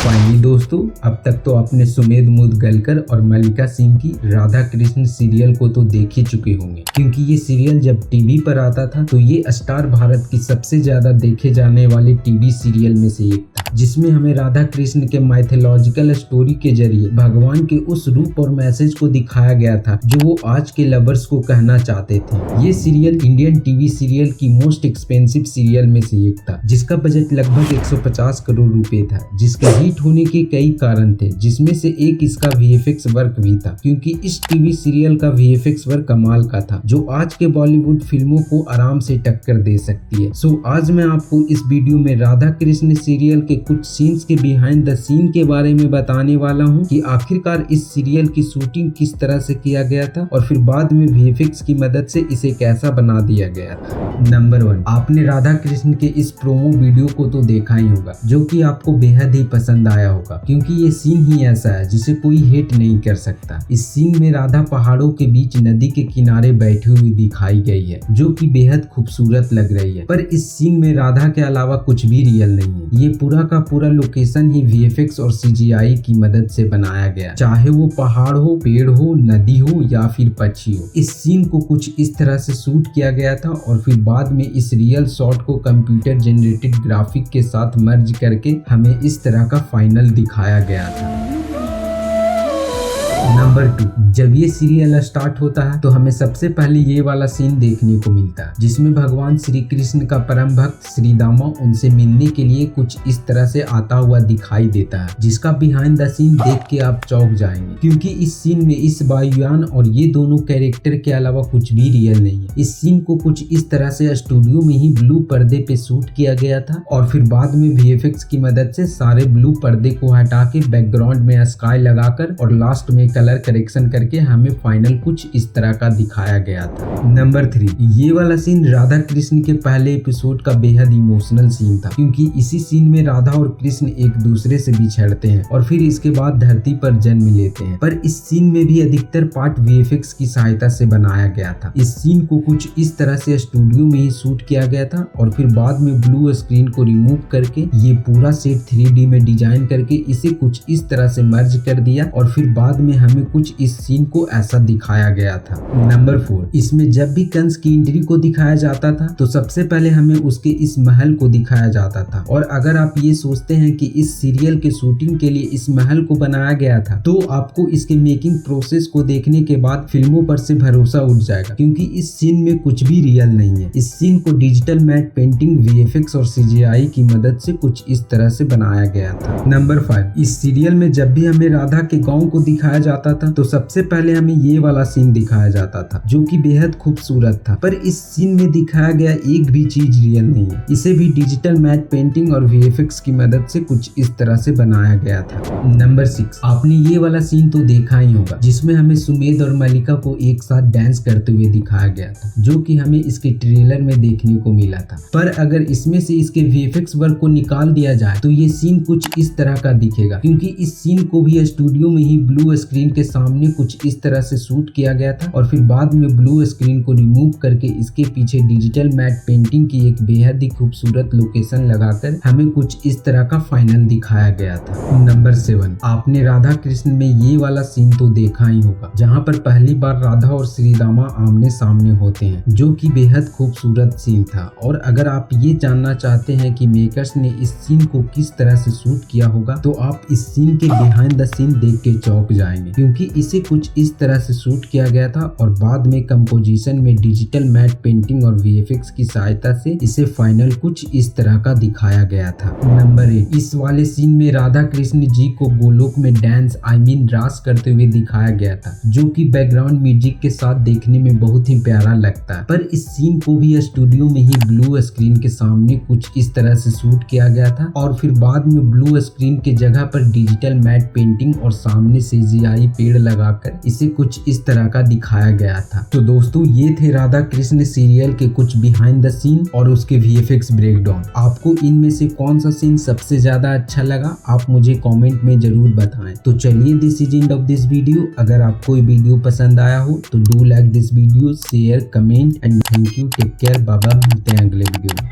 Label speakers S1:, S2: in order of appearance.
S1: Finally दोस्तों, अब तक तो आपने सुमेध मुदगलकर और मल्लिका सिंह की राधा कृष्ण सीरियल को तो देख ही चुके होंगे, क्योंकि ये सीरियल जब टीवी पर आता था तो ये स्टार भारत की सबसे ज्यादा देखे जाने वाले टीवी सीरियल में से एक था, जिसमें हमें राधा कृष्ण के माइथोलॉजिकल स्टोरी के जरिए भगवान के उस रूप और मैसेज को दिखाया गया था जो वो आज के लवर्स को कहना चाहते थे। ये सीरियल इंडियन टीवी सीरियल की मोस्ट एक्सपेंसिव सीरियल में से एक था, जिसका बजट लगभग 150 करोड़ रुपए था, जिसके हिट होने के कई कारण थे, जिसमें से एक इसका वीएफएक्स वर्क भी था, क्योंकि इस टीवी सीरियल का वीएफएक्स वर्क कमाल का था जो आज के बॉलीवुड फिल्मों को आराम से टक्कर दे सकती है। सो आज मैं आपको इस वीडियो में राधा कृष्ण सीरियल के कुछ सीन्स के बिहाइंड द सीन के बारे में बताने वाला हूँ कि आखिरकार इस सीरियल की शूटिंग किस तरह से किया गया था और फिर बाद में वीएफएक्स की मदद से इसे कैसा बना दिया गया था। नंबर 1, आपने राधा कृष्ण के इस प्रोमो वीडियो को तो देखा ही होगा, जो कि आपको बेहद ही पसंद आया होगा, क्योंकि ये सीन ही ऐसा है जिसे कोई हेट नहीं कर सकता। इस सीन में राधा पहाड़ों के बीच नदी के किनारे बैठी हुई दिखाई गई है, जो कि बेहद खूबसूरत लग रही है। पर इस सीन में राधा के अलावा कुछ भी रियल नहीं है। ये पूरा का पूरा लोकेशन ही वीएफएक्स और सीजीआई की मदद से बनाया गया, चाहे वो पहाड़ हो, पेड़ हो, नदी हो या फिर पक्षी हो। इस सीन को कुछ इस तरह से शूट किया गया था और फिर बाद में इस रियल शॉट को कंप्यूटर जनरेटेड ग्राफिक के साथ मर्ज करके हमें इस तरह का फाइनल दिखाया गया था। नंबर 2, जब ये सीरियल स्टार्ट होता है तो हमें सबसे पहले ये वाला सीन देखने को मिलता है, जिसमें भगवान श्री कृष्ण का परम भक्त श्री दामा उनसे मिलने के लिए कुछ इस तरह से आता हुआ दिखाई देता है, जिसका बिहाइंड द सीन देख के आप चौंक जाएंगे, क्योंकि इस सीन में इस वायुयान और ये दोनों कैरेक्टर के अलावा कुछ भी रियल नहीं है। इस सीन को कुछ इस तरह से स्टूडियो में ही ब्लू पर्दे पे शूट किया गया था और फिर बाद में वीएफएक्स की मदद से सारे ब्लू पर्दे को हटा के बैकग्राउंड में स्काई लगाकर और लास्ट में कलर करेक्शन करके हमें फाइनल कुछ इस तरह का दिखाया गया था। नंबर 3, ये वाला सीन राधा कृष्ण के पहले एपिसोड का बेहद इमोशनल सीन था, क्योंकि इसी सीन में राधा और कृष्ण एक दूसरे से बिछड़ते हैं और फिर इसके बाद धरती पर जन्म लेते हैं। पर इस सीन में भी अधिकतर पार्ट वीएफएक्स की सहायता से बनाया गया था। इस सीन को कुछ इस तरह से स्टूडियो में ही शूट किया गया था और फिर बाद में ब्लू स्क्रीन को रिमूव करके ये पूरा सेट 3D में डिजाइन करके इसे कुछ इस तरह से मर्ज कर दिया और फिर बाद में हमें कुछ इस सीन को ऐसा दिखाया गया था। नंबर 4, इसमें जब भी कंस की एंट्री को दिखाया जाता था तो सबसे पहले हमें उसके इस महल को दिखाया जाता था, और अगर आप ये सोचते हैं कि इस सीरियल के शूटिंग के लिए इस महल को बनाया गया था तो आपको इसके मेकिंग प्रोसेस को देखने के बाद फिल्मों पर से भरोसा उठ जाएगा, क्योंकि इस सीन में कुछ भी रियल नहीं है। इस सीन को डिजिटल मैट पेंटिंग, वीएफएक्स और सीजीआई की मदद से कुछ इस तरह से बनाया गया था। नंबर 5, इस सीरियल में जब भी हमें राधा के गाँव को दिखाया जाता था तो सबसे पहले हमें ये वाला सीन दिखाया जाता था, जो कि बेहद खूबसूरत था। पर इस सीन में दिखाया गया एक भी चीज रियल नहीं है। इसे भी डिजिटल मैट पेंटिंग और वीएफएक्स की मदद से कुछ इस तरह से बनाया गया था। नंबर 6, आपने ये वाला सीन तो देखा ही होगा, जिसमें हमें सुमेध और मल्लिका को एक साथ डांस करते हुए दिखाया गया था, जो कि हमें इसके ट्रेलर में देखने को मिला था। पर अगर इसमें से इसके वीएफएक्स वर्क को निकाल दिया जाए तो ये सीन कुछ इस तरह का दिखेगा, क्योंकि इस सीन को भी स्टूडियो में ही ब्लू स्क्रीन के सामने कुछ इस तरह से शूट किया गया था और फिर बाद में ब्लू स्क्रीन को रिमूव करके इसके पीछे डिजिटल मैट पेंटिंग की एक बेहद ही खूबसूरत लोकेशन लगाकर हमें कुछ इस तरह का फाइनल दिखाया गया था। नंबर 7, आपने राधा कृष्ण में ये वाला सीन तो देखा ही होगा, जहाँ पर पहली बार राधा और श्री दामा आमने सामने होते हैं, जो कि बेहद खूबसूरत सीन था। और अगर आप ये जानना चाहते हैं कि मेकर्स ने इस सीन को किस तरह से शूट किया होगा तो आप इस सीन के बिहाइंड द सीन देख के चौंक जाएंगे, क्योंकि इसे कुछ इस तरह से शूट किया गया था और बाद में कंपोजिशन में डिजिटल मैट पेंटिंग और वीएफएक्स की सहायता से इसे फाइनल कुछ इस तरह का दिखाया गया था। नंबर 8, इस वाले सीन में राधा कृष्ण जी को गोलोक में डांस रास करते हुए दिखाया गया था, जो कि बैकग्राउंड म्यूजिक के साथ देखने में बहुत ही प्यारा लगता है। पर इस सीन को भी स्टूडियो में ही ब्लू स्क्रीन के सामने कुछ इस तरह से शूट किया गया था और फिर बाद में ब्लू स्क्रीन के जगह पर डिजिटल मैट पेंटिंग और सामने सीजीआई पेड़ लगाकर इसे कुछ इस तरह का दिखाया गया था। तो दोस्तों, ये थे राधा कृष्ण सीरियल के कुछ बिहाइंड द सीन और उसके वीएफएक्स ब्रेकडाउन। आपको इनमें से कौन सा सीन सबसे ज्यादा अच्छा लगा, आप मुझे कमेंट में जरूर बताएं। तो चलिए, this is end of this video. अगर आपको ये वीडियो पसंद आया हो तो do like this video, share, comment and thank you. Take care, bye bye, मिलते हैं अगले वीडियो में।